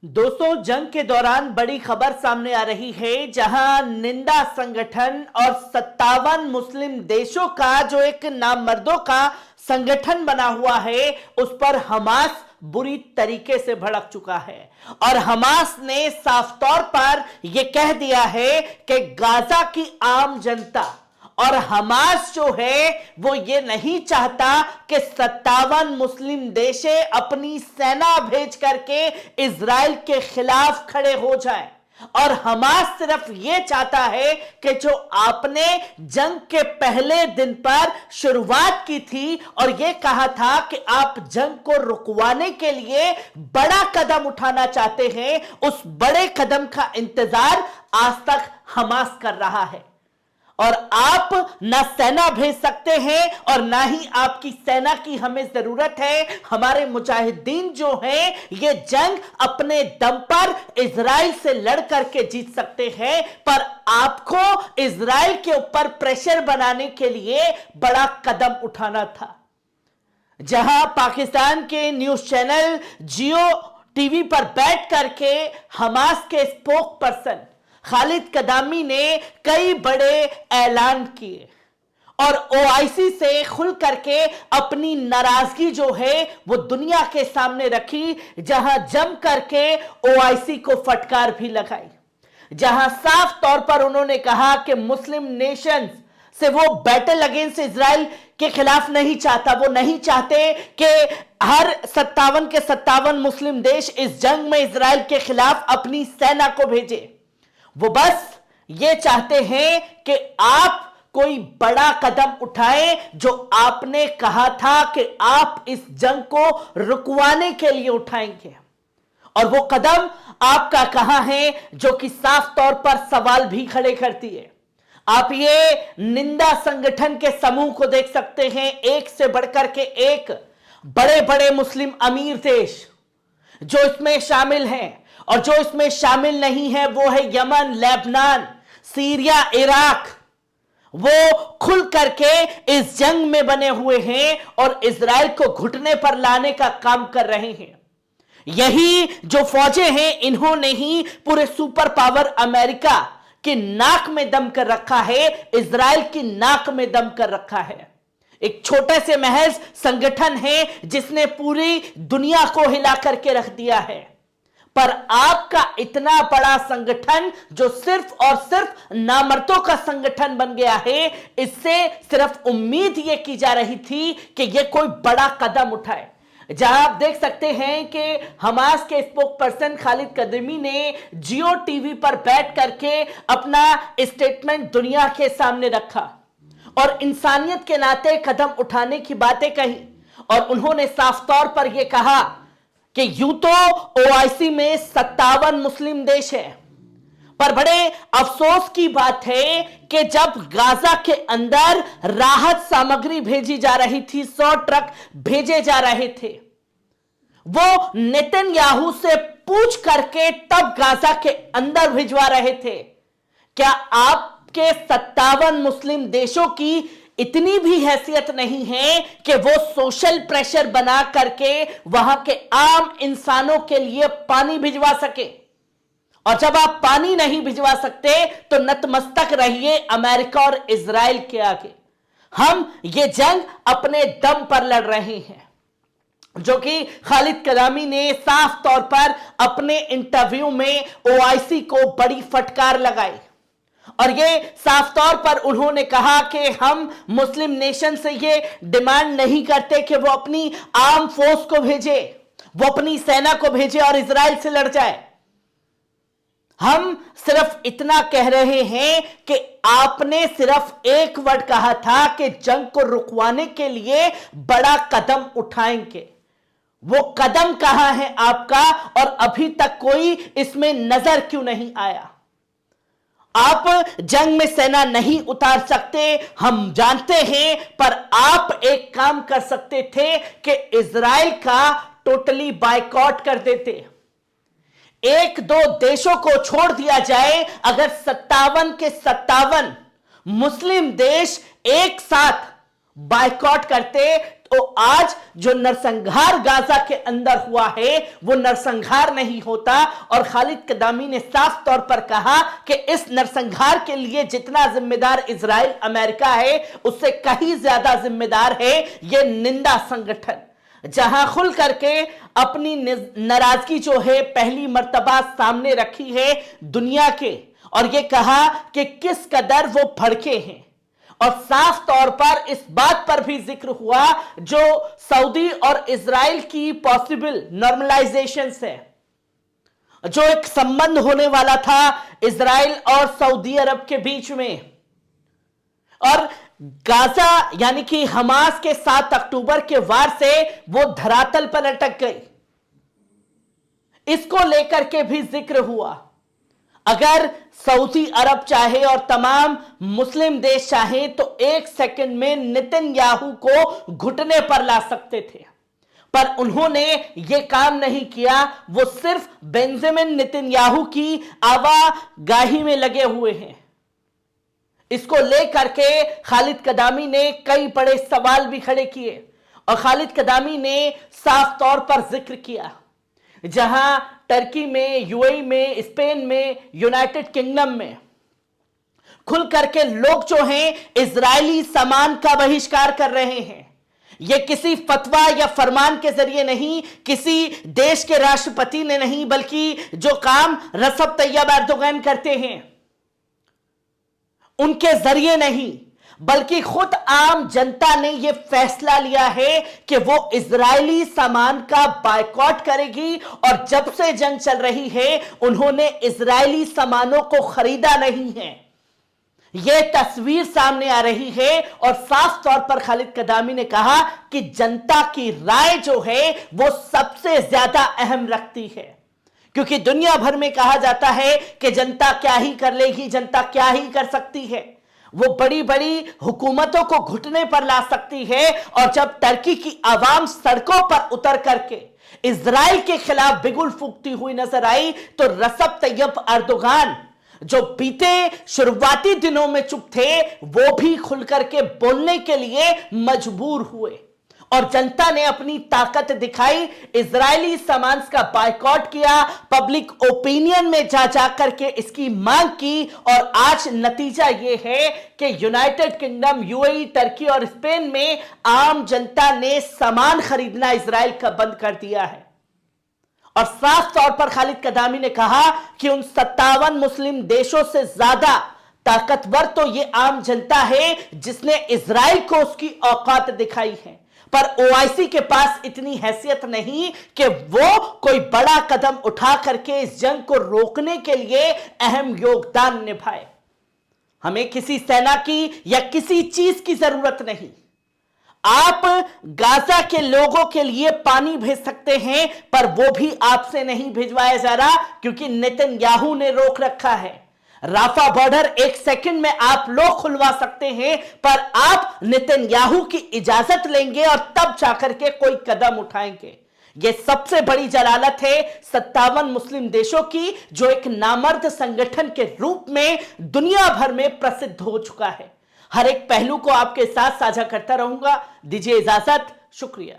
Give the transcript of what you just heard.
दोस्तों, जंग के दौरान बड़ी खबर सामने आ रही है, जहां निंदा संगठन और 57 मुस्लिम देशों का जो एक नामर्दों का संगठन बना हुआ है, उस पर हमास बुरी तरीके से भड़क चुका है। और हमास ने साफ तौर पर यह कह दिया है कि गाजा की आम जनता और हमास जो है वो ये नहीं चाहता कि 57 मुस्लिम देश अपनी सेना भेज करके इजराइल के खिलाफ खड़े हो जाएं। और हमास सिर्फ ये चाहता है कि जो आपने जंग के पहले दिन पर शुरुआत की थी और ये कहा था कि आप जंग को रुकवाने के लिए बड़ा कदम उठाना चाहते हैं, उस बड़े कदम का इंतजार आज तक हमास कर रहा है। और आप ना सेना भेज सकते हैं और ना ही आपकी सेना की हमें जरूरत है। हमारे मुजाहिदीन जो हैं ये जंग अपने दम पर इजराइल से लड़ करके जीत सकते हैं, पर आपको इजराइल के ऊपर प्रेशर बनाने के लिए बड़ा कदम उठाना था। जहां पाकिस्तान के न्यूज चैनल जियो टीवी पर बैठ करके हमास के स्पोक पर्सन खालिद कदामी ने कई बड़े ऐलान किए और ओआईसी से खुल करके अपनी नाराजगी जो है वो दुनिया के सामने रखी, जहां जम करके ओआईसी को फटकार भी लगाई, जहां साफ तौर पर उन्होंने कहा कि मुस्लिम नेशंस से वो बैटल अगेंस्ट इजराइल के खिलाफ नहीं चाहता। वो नहीं चाहते कि हर 57 के 57 मुस्लिम देश इस जंग में इजराइल के खिलाफ अपनी सेना को भेजे। वो बस ये चाहते हैं कि आप कोई बड़ा कदम उठाएं, जो आपने कहा था कि आप इस जंग को रुकवाने के लिए उठाएंगे। और वो कदम आपका कहां है, जो कि साफ तौर पर सवाल भी खड़े करती है। आप ये निंदा संगठन के समूह को देख सकते हैं, एक से बढ़कर के एक बड़े बड़े मुस्लिम अमीर देश जो इसमें शामिल हैं, और जो इसमें शामिल नहीं है वो है यमन, लेबनान, सीरिया, इराक। वो खुल करके इस जंग में बने हुए हैं और इजराइल को घुटने पर लाने का काम कर रहे हैं। यही जो फौजें हैं, इन्होंने ही पूरे सुपर पावर अमेरिका की नाक में दम कर रखा है, इजराइल की नाक में दम कर रखा है। एक छोटे से महज संगठन है जिसने पूरी दुनिया को हिला करके रख दिया है, पर आपका इतना बड़ा संगठन जो सिर्फ और सिर्फ नामर्दों का संगठन बन गया है, इससे सिर्फ उम्मीद यह की जा रही थी कि यह कोई बड़ा कदम उठाए। जहां आप देख सकते हैं कि हमास के स्पोक पर्सन खालिद कदमी ने जियो टीवी पर बैठ करके अपना स्टेटमेंट दुनिया के सामने रखा और इंसानियत के नाते कदम उठाने की बातें कही। और उन्होंने साफ तौर पर यह कहा कि यूं तो ओआईसी में 57 मुस्लिम देश है, पर बड़े अफसोस की बात है कि जब गाजा के अंदर राहत सामग्री भेजी जा रही थी, 100 ट्रक भेजे जा रहे थे, वो नेतन्याहू से पूछ करके तब गाजा के अंदर भिजवा रहे थे। क्या आपके 57 मुस्लिम देशों की इतनी भी हैसियत नहीं है कि वो सोशल प्रेशर बना करके वहां के आम इंसानों के लिए पानी भिजवा सके? और जब आप पानी नहीं भिजवा सकते तो नतमस्तक रहिए अमेरिका और इजराइल के आगे। हम ये जंग अपने दम पर लड़ रहे हैं, जो कि खालिद कदामी ने साफ तौर पर अपने इंटरव्यू में ओआईसी को बड़ी फटकार लगाई। और ये साफ तौर पर उन्होंने कहा कि हम मुस्लिम नेशन से ये डिमांड नहीं करते कि वो अपनी आर्म फोर्स को भेजे, वो अपनी सेना को भेजे और इजराइल से लड़ जाए। हम सिर्फ इतना कह रहे हैं कि आपने सिर्फ एक वर्ड कहा था कि जंग को रुकवाने के लिए बड़ा कदम उठाएंगे। वो कदम कहां है आपका, और अभी तक कोई इसमें नजर क्यों नहीं आया? आप जंग में सेना नहीं उतार सकते, हम जानते हैं, पर आप एक काम कर सकते थे कि इजराइल का टोटली बायकॉट कर देते। एक दो देशों को छोड़ दिया जाए, अगर 57 के 57 मुस्लिम देश एक साथ बायकॉट करते तो आज जो नरसंहार गाजा के अंदर हुआ है वो नरसंहार नहीं होता। और खालिद कदामी ने साफ तौर पर कहा कि इस नरसंहार के लिए जितना जिम्मेदार इजराइल अमेरिका है उससे कहीं ज्यादा जिम्मेदार है ये निंदा संगठन, जहां खुल करके अपनी नाराजगी जो है पहली मर्तबा सामने रखी है दुनिया के, और ये कहा कि किस कदर वो भड़के हैं। और साफ तौर पर इस बात पर भी जिक्र हुआ जो सऊदी और इजराइल की पॉसिबल नॉर्मलाइजेशन से, जो एक संबंध होने वाला था इजराइल और सऊदी अरब के बीच में, और गाजा यानी कि हमास के 7 अक्टूबर के वार से वो धरातल पर लटक गई, इसको लेकर के भी जिक्र हुआ। अगर सऊदी अरब चाहे और तमाम मुस्लिम देश चाहे तो 1 सेकंड में नेतन्याहू को घुटने पर ला सकते थे, पर उन्होंने यह काम नहीं किया। वो सिर्फ बेंजामिन नेतन्याहू की आवागाही में लगे हुए हैं। इसको लेकर के खालिद कदामी ने कई बड़े सवाल भी खड़े किए, और खालिद कदामी ने साफ तौर पर जिक्र किया जहां टर्की में, यूएई में, स्पेन में, यूनाइटेड किंगडम में खुल करके लोग जो हैं इजरायली सामान का बहिष्कार कर रहे हैं। यह किसी फतवा या फरमान के जरिए नहीं, किसी देश के राष्ट्रपति ने नहीं, बल्कि जो काम रसब तैयब एर्दोगन करते हैं उनके जरिए नहीं, बल्कि खुद आम जनता ने यह फैसला लिया है कि वो इजरायली सामान का बायकॉट करेगी। और जब से जंग चल रही है उन्होंने इजरायली सामानों को खरीदा नहीं है। यह तस्वीर सामने आ रही है, और साफ तौर पर खालिद कदामी ने कहा कि जनता की राय जो है वो सबसे ज्यादा अहम रखती है, क्योंकि दुनिया भर में कहा जाता है कि जनता क्या ही कर लेगी, जनता क्या ही कर सकती है, वो बड़ी बड़ी हुकूमतों को घुटने पर ला सकती है। और जब टर्की की आवाम सड़कों पर उतर करके इजराइल के खिलाफ बिगुल फूंकती हुई नजर आई तो रसब तैयब एर्दोगन, जो बीते शुरुआती दिनों में चुप थे, वो भी खुल करके बोलने के लिए मजबूर हुए, और जनता ने अपनी ताकत दिखाई, इजरायली सामान का बायकॉट किया, पब्लिक ओपिनियन में जा जाकर के इसकी मांग की। और आज नतीजा यह है कि यूनाइटेड किंगडम, यूएई, टर्की और स्पेन में आम जनता ने सामान खरीदना इजराइल का बंद कर दिया है। और साफ तौर पर खालिद कदामी ने कहा कि उन 57 मुस्लिम देशों से ज्यादा ताकतवर तो यह आम जनता है जिसने इजराइल को उसकी औकात दिखाई है, पर ओआईसी के पास इतनी हैसियत नहीं कि वो कोई बड़ा कदम उठा करके इस जंग को रोकने के लिए अहम योगदान निभाए। हमें किसी सेना की या किसी चीज की जरूरत नहीं। आप गाजा के लोगों के लिए पानी भेज सकते हैं, पर वो भी आपसे नहीं भिजवाया जा रहा, क्योंकि नेतन्याहू ने रोक रखा है। राफा बॉर्डर 1 सेकंड में आप लोग खुलवा सकते हैं, पर आप नेतन्याहू की इजाजत लेंगे और तब जाकर के कोई कदम उठाएंगे। यह सबसे बड़ी जलालत है 57 मुस्लिम देशों की, जो एक नामर्द संगठन के रूप में दुनिया भर में प्रसिद्ध हो चुका है। हर एक पहलू को आपके साथ साझा करता रहूंगा। दीजिए इजाजत, शुक्रिया।